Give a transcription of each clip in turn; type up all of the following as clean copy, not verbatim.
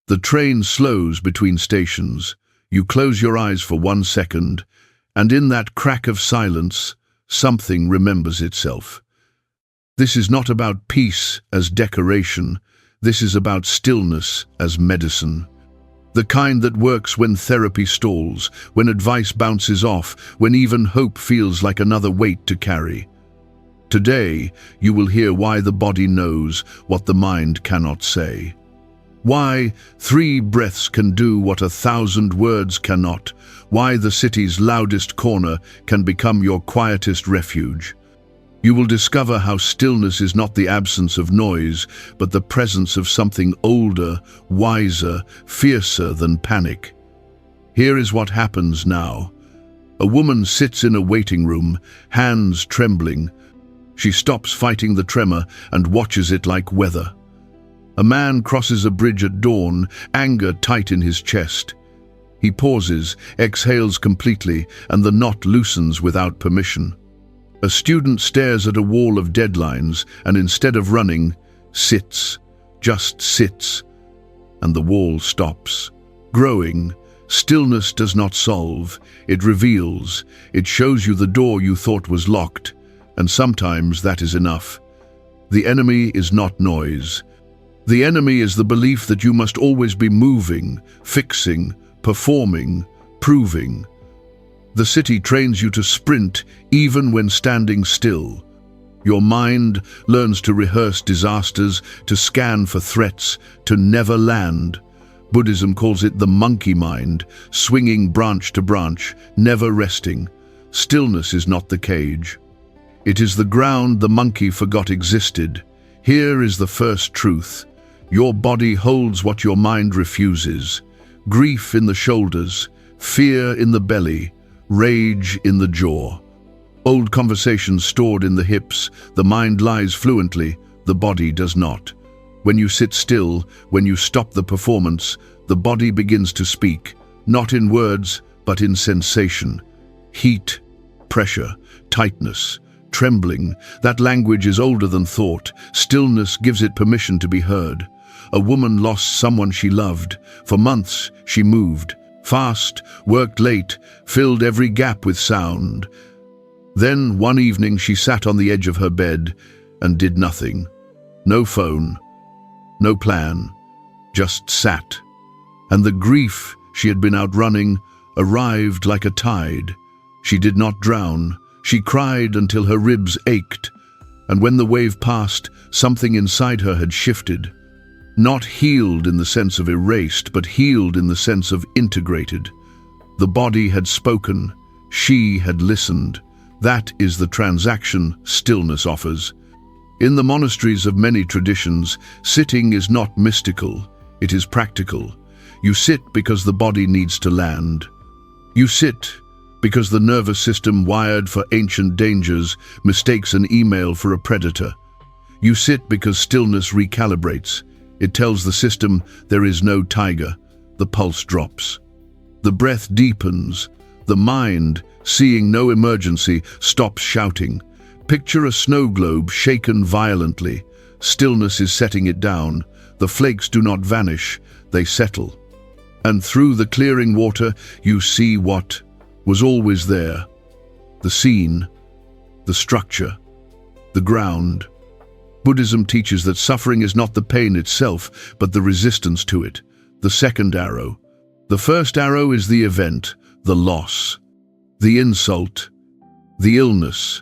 The train slows between stations. You close your eyes for 1 second, and in that crack of silence, something remembers itself. This is not about peace as decoration. This is about stillness as medicine. The kind that works when therapy stalls, when advice bounces off, when even hope feels like another weight to carry. Today, you will hear why the body knows what the mind cannot say. Why 3 breaths can do what 1,000 words cannot. Why the city's loudest corner can become your quietest refuge. You will discover how stillness is not the absence of noise, but the presence of something older, wiser, fiercer than panic. Here is what happens now. A woman sits in a waiting room, hands trembling. She stops fighting the tremor and watches it like weather. A man crosses a bridge at dawn, anger tight in his chest. He pauses, exhales completely, and the knot loosens without permission. A student stares at a wall of deadlines and instead of running, sits, just sits, and the wall stops. Growing, stillness does not solve, it reveals, it shows you the door you thought was locked, and sometimes that is enough. The enemy is not noise. The enemy is the belief that you must always be moving, fixing, performing, proving. The city trains you to sprint even when standing still. Your mind learns to rehearse disasters, to scan for threats, to never land. Buddhism calls it the monkey mind, swinging branch to branch, never resting. Stillness is not the cage. It is the ground the monkey forgot existed. Here is the first truth. Your body holds what your mind refuses. Grief in the shoulders, fear in the belly, rage in the jaw. Old conversations stored in the hips, the mind lies fluently, the body does not. When you sit still, when you stop the performance, the body begins to speak, not in words, but in sensation. Heat, pressure, tightness, trembling, that language is older than thought. Stillness gives it permission to be heard. A woman lost someone she loved. For months, she moved. Fast, worked late, filled every gap with sound. Then, one evening, she sat on the edge of her bed and did nothing. No phone, no plan, just sat. And the grief she had been outrunning arrived like a tide. She did not drown. She cried until her ribs ached. And when the wave passed, something inside her had shifted. Not healed in the sense of erased, but healed in the sense of integrated. The body had spoken. She had listened. That is the transaction stillness offers. In the monasteries of many traditions, sitting is not mystical, it is practical. You sit because the body needs to land. You sit because the nervous system wired for ancient dangers mistakes an email for a predator. You sit because stillness recalibrates. It tells the system there is no tiger. The pulse drops. The breath deepens. The mind, seeing no emergency, stops shouting. Picture a snow globe shaken violently. Stillness is setting it down. The flakes do not vanish, they settle. And through the clearing water, you see what was always there. The scene, the structure, the ground. Buddhism teaches that suffering is not the pain itself, but the resistance to it. The second arrow. The first arrow is the event, the loss, the insult, the illness.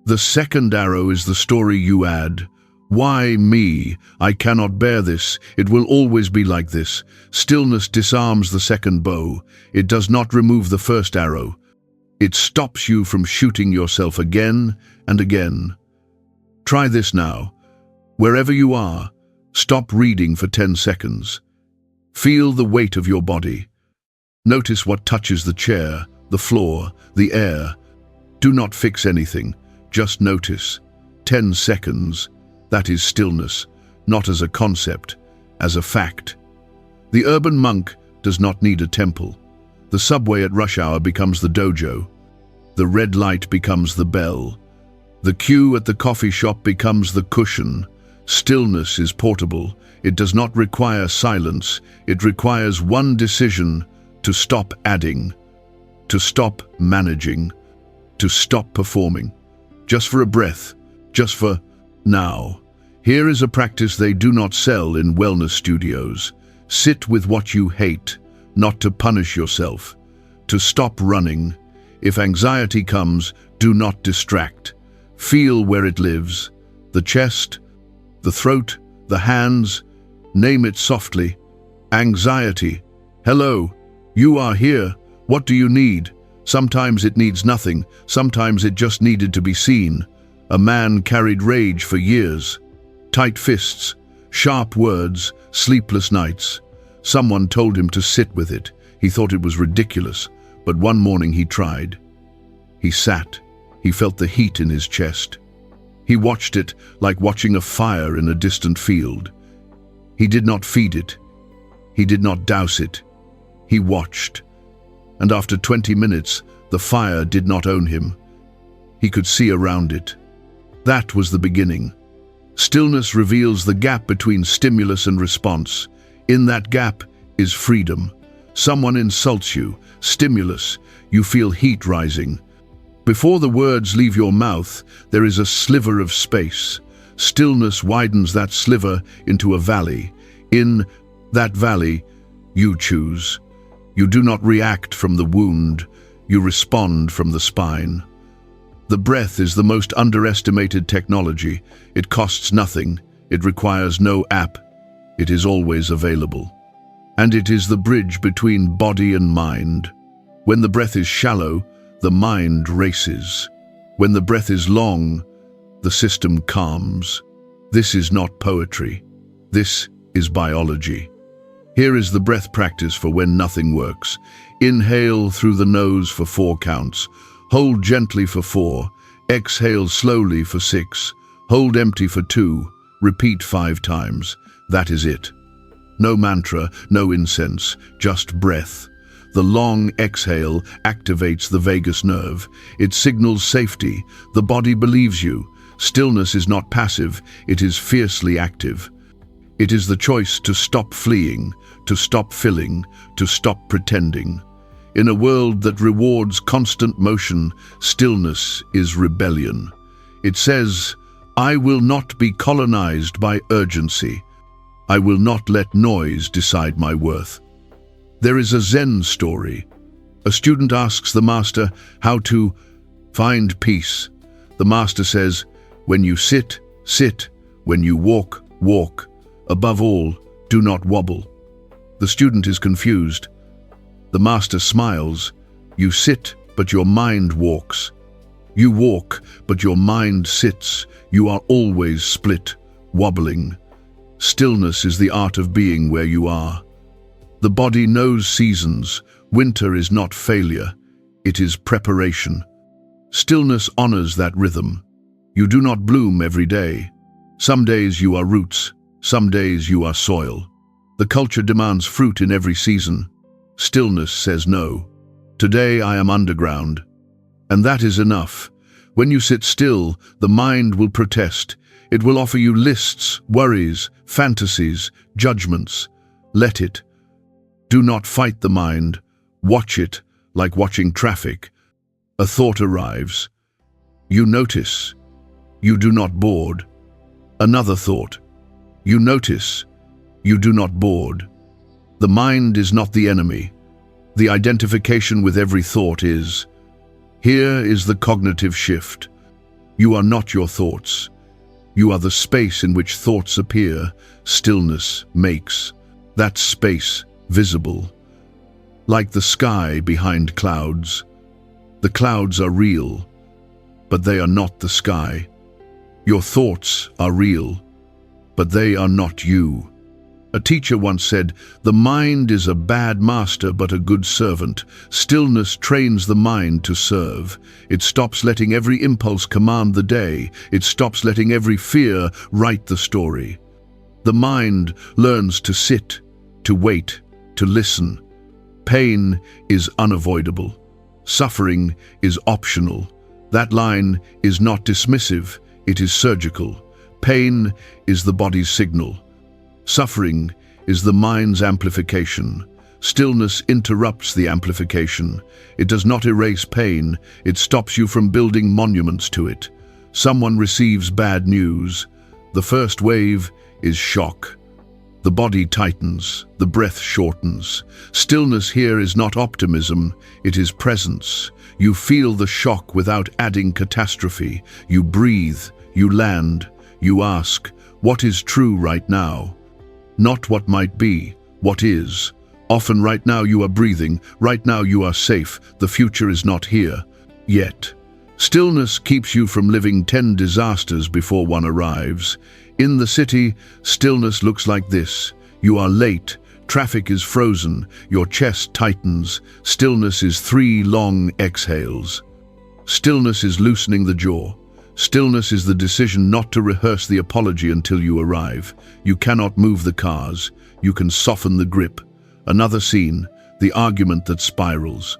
The second arrow is the story you add. Why me? I cannot bear this. It will always be like this. Stillness disarms the second bow. It does not remove the first arrow. It stops you from shooting yourself again and again. Try this now. Wherever you are, stop reading for 10 seconds. Feel the weight of your body. Notice what touches the chair, the floor, the air. Do not fix anything, just notice. 10 seconds, that is stillness, not as a concept, as a fact. The urban monk does not need a temple. The subway at rush hour becomes the dojo. The red light becomes the bell. The queue at the coffee shop becomes the cushion. Stillness is portable. It does not require silence. It requires one decision: to stop adding, to stop managing, to stop performing. Just for a breath, just for now. Here is a practice they do not sell in wellness studios. Sit with what you hate, not to punish yourself. To stop running. If anxiety comes, do not distract. Feel where it lives. The chest, the throat, the hands. Name it softly. Anxiety. Hello, you are here. What do you need? Sometimes it needs nothing. Sometimes it just needed to be seen. A man carried rage for years. Tight fists, sharp words, sleepless nights. Someone told him to sit with it. He thought it was ridiculous, but one morning he tried. He sat. He felt the heat in his chest. He watched it like watching a fire in a distant field. He did not feed it. He did not douse it. He watched. And after 20 minutes, the fire did not own him. He could see around it. That was the beginning. Stillness reveals the gap between stimulus and response. In that gap is freedom. Someone insults you. Stimulus. You feel heat rising. Before the words leave your mouth, there is a sliver of space. Stillness widens that sliver into a valley. In that valley, you choose. You do not react from the wound. You respond from the spine. The breath is the most underestimated technology. It costs nothing. It requires no app. It is always available. And it is the bridge between body and mind. When the breath is shallow, the mind races. When the breath is long, the system calms. This is not poetry. This is biology. Here is the breath practice for when nothing works. Inhale through the nose for 4 counts. Hold gently for 4. Exhale slowly for 6. Hold empty for 2. Repeat 5 times. That is it. No mantra, no incense, just breath. The long exhale activates the vagus nerve. It signals safety. The body believes you. Stillness is not passive, it is fiercely active. It is the choice to stop fleeing, to stop filling, to stop pretending. In a world that rewards constant motion, stillness is rebellion. It says, I will not be colonized by urgency. I will not let noise decide my worth. There is a Zen story. A student asks the master how to find peace. The master says, when you sit, sit. When you walk, walk. Above all, do not wobble. The student is confused. The master smiles. You sit, but your mind walks. You walk, but your mind sits. You are always split, wobbling. Stillness is the art of being where you are. The body knows seasons. Winter is not failure. It is preparation. Stillness honors that rhythm. You do not bloom every day. Some days you are roots. Some days you are soil. The culture demands fruit in every season. Stillness says no. Today I am underground. And that is enough. When you sit still, the mind will protest. It will offer you lists, worries, fantasies, judgments. Let it. Do not fight the mind. Watch it, like watching traffic. A thought arrives. You notice. You do not board. Another thought. You notice. You do not board. The mind is not the enemy. The identification with every thought is. Here is the cognitive shift. You are not your thoughts. You are the space in which thoughts appear. Stillness makes that space visible. Like the sky behind clouds. The clouds are real, but they are not the sky. Your thoughts are real, but they are not you. A teacher once said, the mind is a bad master but a good servant. Stillness trains the mind to serve. It stops letting every impulse command the day. It stops letting every fear write the story. The mind learns to sit, to wait, to listen. Pain is unavoidable. Suffering is optional. That line is not dismissive, it is surgical. Pain is the body's signal. Suffering is the mind's amplification. Stillness interrupts the amplification. It does not erase pain. It stops you from building monuments to it. Someone receives bad news. The first wave is shock. The body tightens, the breath shortens. Stillness here is not optimism, it is presence. You feel the shock without adding catastrophe. You breathe, you land, you ask, what is true right now? Not what might be, what is. Often right now you are breathing, right now you are safe, the future is not here, yet. Stillness keeps you from living 10 disasters before one arrives. In the city, stillness looks like this. You are late, traffic is frozen, your chest tightens. Stillness is 3 long exhales. Stillness is loosening the jaw. Stillness is the decision not to rehearse the apology until you arrive. You cannot move the cars. You can soften the grip. Another scene, the argument that spirals.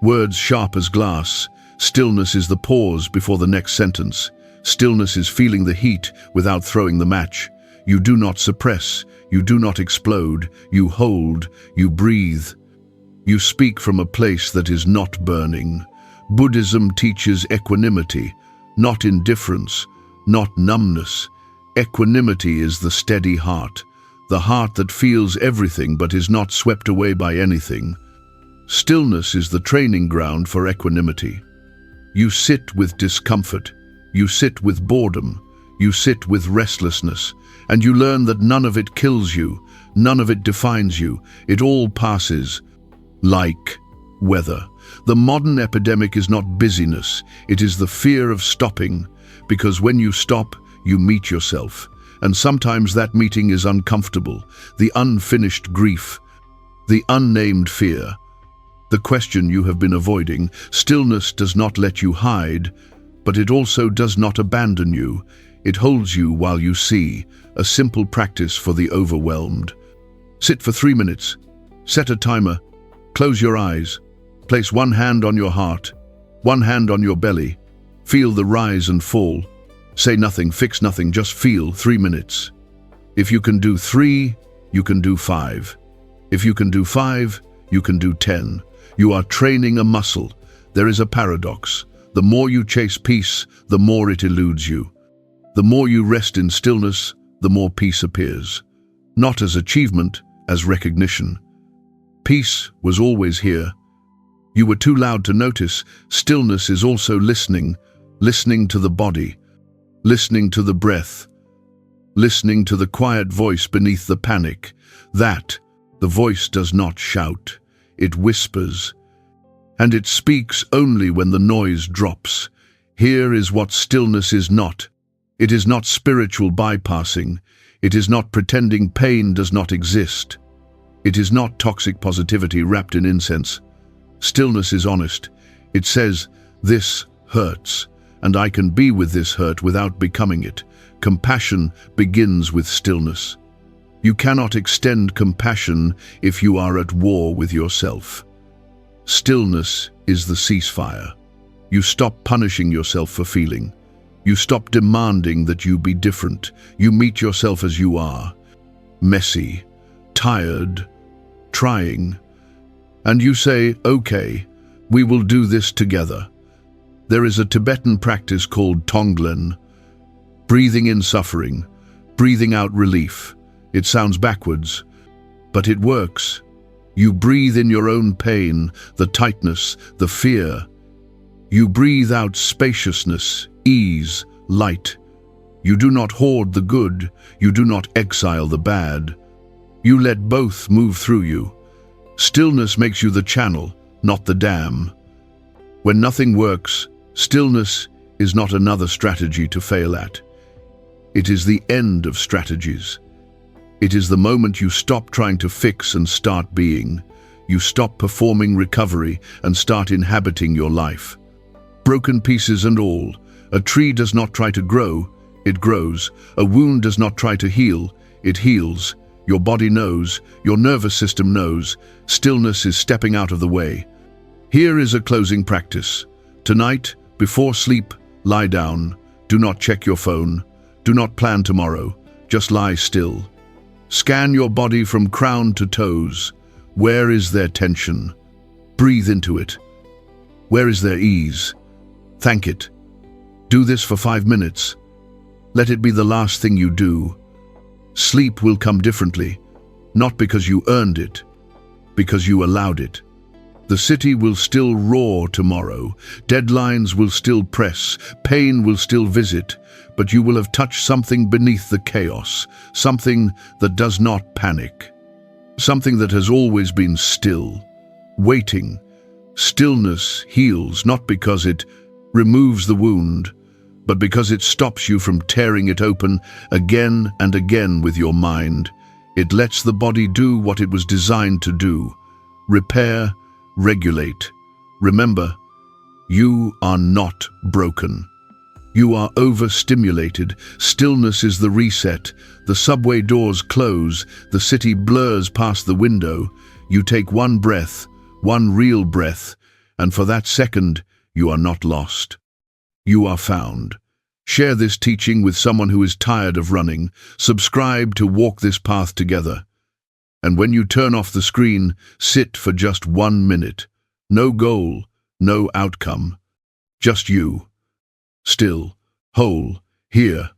Words sharp as glass. Stillness is the pause before the next sentence. Stillness is feeling the heat without throwing the match. You do not suppress. You do not explode. You hold. You breathe. You speak from a place that is not burning. Buddhism teaches equanimity, not indifference, not numbness. Equanimity is the steady heart. The heart that feels everything but is not swept away by anything. Stillness is the training ground for equanimity. You sit with discomfort, you sit with boredom, you sit with restlessness, and you learn that none of it kills you, none of it defines you, it all passes. Like weather. The modern epidemic is not busyness, it is the fear of stopping, because when you stop, you meet yourself. And sometimes that meeting is uncomfortable, the unfinished grief, the unnamed fear, the question you have been avoiding. Stillness does not let you hide, but it also does not abandon you. It holds you while you see, a simple practice for the overwhelmed. Sit for 3 minutes, set a timer, close your eyes, place one hand on your heart, one hand on your belly, feel the rise and fall. Say nothing, fix nothing, just feel. 3 minutes. If you can do 3, you can do 5. If you can do 5, you can do 10. You are training a muscle. There is a paradox. The more you chase peace, the more it eludes you. The more you rest in stillness, the more peace appears. Not as achievement, as recognition. Peace was always here. You were too loud to notice. Stillness is also listening, listening to the body, listening to the breath, listening to the quiet voice beneath the panic. That, the voice does not shout, it whispers, and it speaks only when the noise drops. Here is what stillness is not. It is not spiritual bypassing. It is not pretending pain does not exist. It is not toxic positivity wrapped in incense. Stillness is honest. It says, this hurts, and I can be with this hurt without becoming it. Compassion begins with stillness. You cannot extend compassion if you are at war with yourself. Stillness is the ceasefire. You stop punishing yourself for feeling. You stop demanding that you be different. You meet yourself as you are, messy, tired, trying, and you say, okay, we will do this together. There is a Tibetan practice called Tonglen, breathing in suffering, breathing out relief. It sounds backwards, but it works. You breathe in your own pain, the tightness, the fear. You breathe out spaciousness, ease, light. You do not hoard the good, you do not exile the bad. You let both move through you. Stillness makes you the channel, not the dam. When nothing works, stillness is not another strategy to fail at. It is the end of strategies. It is the moment you stop trying to fix and start being. You stop performing recovery and start inhabiting your life. Broken pieces and all. A tree does not try to grow, it grows. A wound does not try to heal, it heals. Your body knows, your nervous system knows. Stillness is stepping out of the way. Here is a closing practice. Tonight, before sleep, lie down. Do not check your phone. Do not plan tomorrow. Just lie still. Scan your body from crown to toes. Where is there tension? Breathe into it. Where is there ease? Thank it. Do this for 5 minutes. Let it be the last thing you do. Sleep will come differently, not because you earned it, because you allowed it. The city will still roar tomorrow, deadlines will still press, pain will still visit, but you will have touched something beneath the chaos, something that does not panic, something that has always been still, waiting. Stillness heals not because it removes the wound, but because it stops you from tearing it open again and again with your mind. It lets the body do what it was designed to do: repair, regulate. Remember, you are not broken. You are overstimulated. Stillness is the reset. The subway doors close. The city blurs past the window. You take one breath, one real breath, and for that second, you are not lost. You are found. Share this teaching with someone who is tired of running. Subscribe to walk this path together. And when you turn off the screen, sit for just 1 minute. No goal, no outcome. Just you. Still, whole, here,